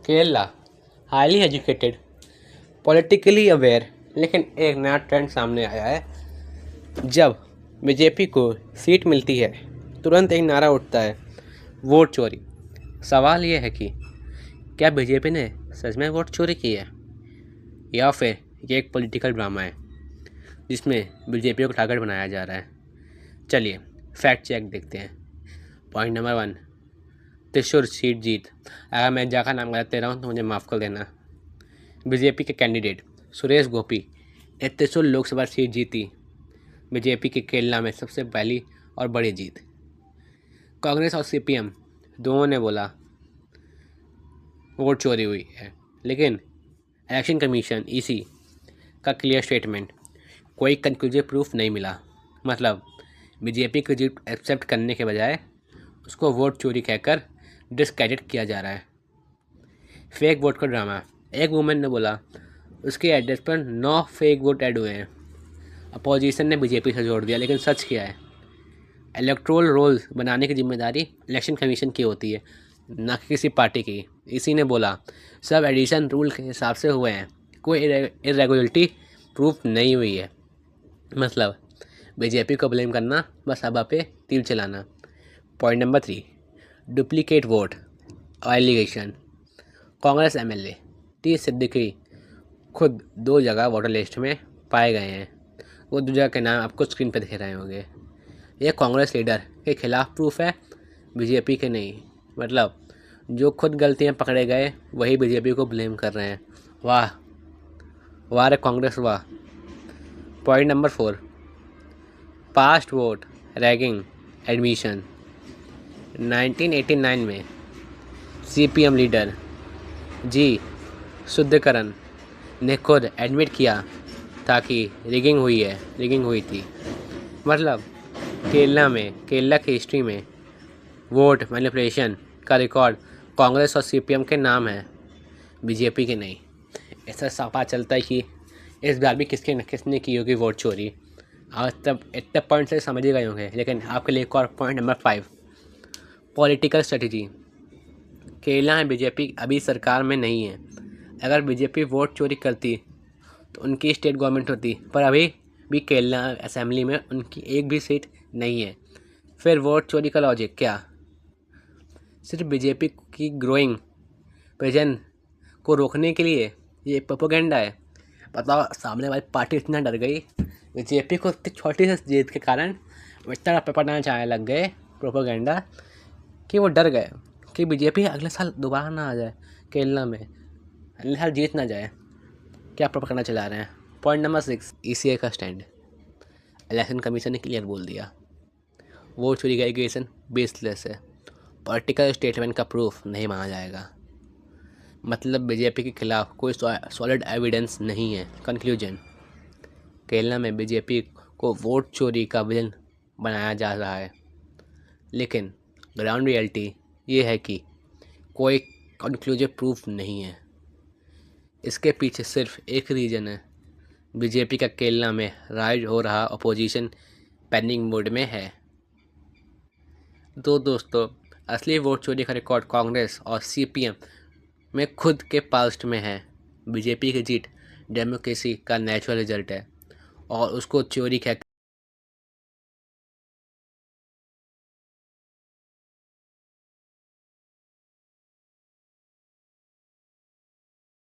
Kerala highly educated, politically aware, लेकिन एक नया ट्रेंड सामने आया है। जब बीजेपी को सीट मिलती है तुरंत एक नारा उठता है, वोट चोरी। सवाल यह है कि क्या बीजेपी ने सच में वोट चोरी की है या फिर ये एक पॉलिटिकल ड्रामा है जिसमें बीजेपी को टारगेट बनाया जा रहा है। चलिए फैक्ट चेक देखते हैं। पॉइंट नंबर 1, त्रिशूर सीट जीत। अगर मैं जगह नाम गलत दे रहा हूँ तो मुझे माफ़ कर देना। बीजेपी के कैंडिडेट सुरेश गोपी ने त्रिशूर लोकसभा सीट जीती। बीजेपी के केरला में सबसे पहली और बड़ी जीत। कांग्रेस और सीपीएम दोनों ने बोला वोट चोरी हुई है, लेकिन इलेक्शन कमीशन ईसी का क्लियर स्टेटमेंट, कोई कंक्लूसिव प्रूफ नहीं मिला। मतलब बीजेपी की जीत एक्सेप्ट करने के बजाय उसको वोट चोरी कहकर डिस्क्रेडिट किया जा रहा है। फेक वोट का ड्रामा। एक वुमेन ने बोला उसके एड्रेस पर 9 फेक वोट ऐड हुए हैं। अपोजिशन ने बीजेपी से जोड़ दिया, लेकिन सच क्या है? इलेक्ट्रोल रोल्स बनाने की जिम्मेदारी इलेक्शन कमीशन की होती है, ना कि किसी पार्टी की। इसी ने बोला सब एडिशन रूल के हिसाब से हुए हैं, कोई इरेगुलरिटी प्रूफ नहीं हुई है। मतलब बीजेपी को ब्लेम करना, बस हवा पे तीर चलाना। पॉइंट नंबर 3, डुप्लीकेट वोट और allegation. Congress MLA T Siddiqui खुद 2 जगह वोटर लिस्ट में पाए गए हैं। वो 2 जगह के नाम आपको स्क्रीन पर दिख रहे होंगे। ये कांग्रेस लीडर के खिलाफ प्रूफ है, बीजेपी के नहीं। मतलब जो खुद गलतियां पकड़े गए वही बीजेपी को ब्लेम कर रहे हैं। वाह वाह रे कांग्रेस वाह। Point number 4, past vote ragging admission. 1989 में सीपीएम लीडर जी शुद्धकरण ने खुद एडमिट किया था कि रिगिंग हुई थी। मतलब केरला की हिस्ट्री में वोट मैनिपुलेशन का रिकॉर्ड कांग्रेस और सीपीएम के नाम है, बीजेपी के नहीं। ऐसा साफा चलता है कि इस बार भी किसने की होगी वोट चोरी। आज तब इतने पॉइंट से समझ ही गए होंगे, लेकिन आपके लिए एक और point number 5, political strategy. Kerala में बीजेपी अभी सरकार में नहीं है। अगर बीजेपी वोट चोरी करती तो उनकी स्टेट गवर्नमेंट होती, पर अभी भी केरला असेंबली में उनकी एक भी सीट नहीं है। फिर वोट चोरी का लॉजिक क्या? सिर्फ बीजेपी की ग्रोइंग प्रेजेंस को रोकने के लिए ये प्रोपेगेंडा है। बताओ, सामने वाली पार्टी इतना डर गई बीजेपी को इतनी छोटी सी जीत के कारण, इतना प्रपंडा चाहने लग गए प्रोपेगेंडा कि वो डर गए कि बीजेपी अगले साल दोबारा ना आ जाए केरला में, अगले साल जीत ना जाए। क्या प्रोपेगेंडा चला रहे हैं। पॉइंट नंबर 6, ईसीआई का स्टैंड। इलेक्शन कमीशन ने क्लियर बोल दिया वोट चोरी का एलिगेशन बेसलेस है, पॉलिटिकल स्टेटमेंट का प्रूफ नहीं माना जाएगा। मतलब बीजेपी के खिलाफ कोई सॉलिड एविडेंस नहीं है। कंक्लूजन, केरला में बीजेपी को वोट चोरी का विलन बनाया जा रहा है, लेकिन ग्राउंड रियलिटी ये है कि कोई कंक्लूसिव प्रूफ नहीं है। इसके पीछे सिर्फ एक रीज़न है, बीजेपी का केरला में राइज हो रहा अपोजिशन पैनिक मोड में है। तो दोस्तों, असली वोट चोरी का रिकॉर्ड कांग्रेस और सीपीएम में खुद के पास्ट में है। बीजेपी की जीत डेमोक्रेसी का नेचुरल रिजल्ट है और उसको चोरी कहकर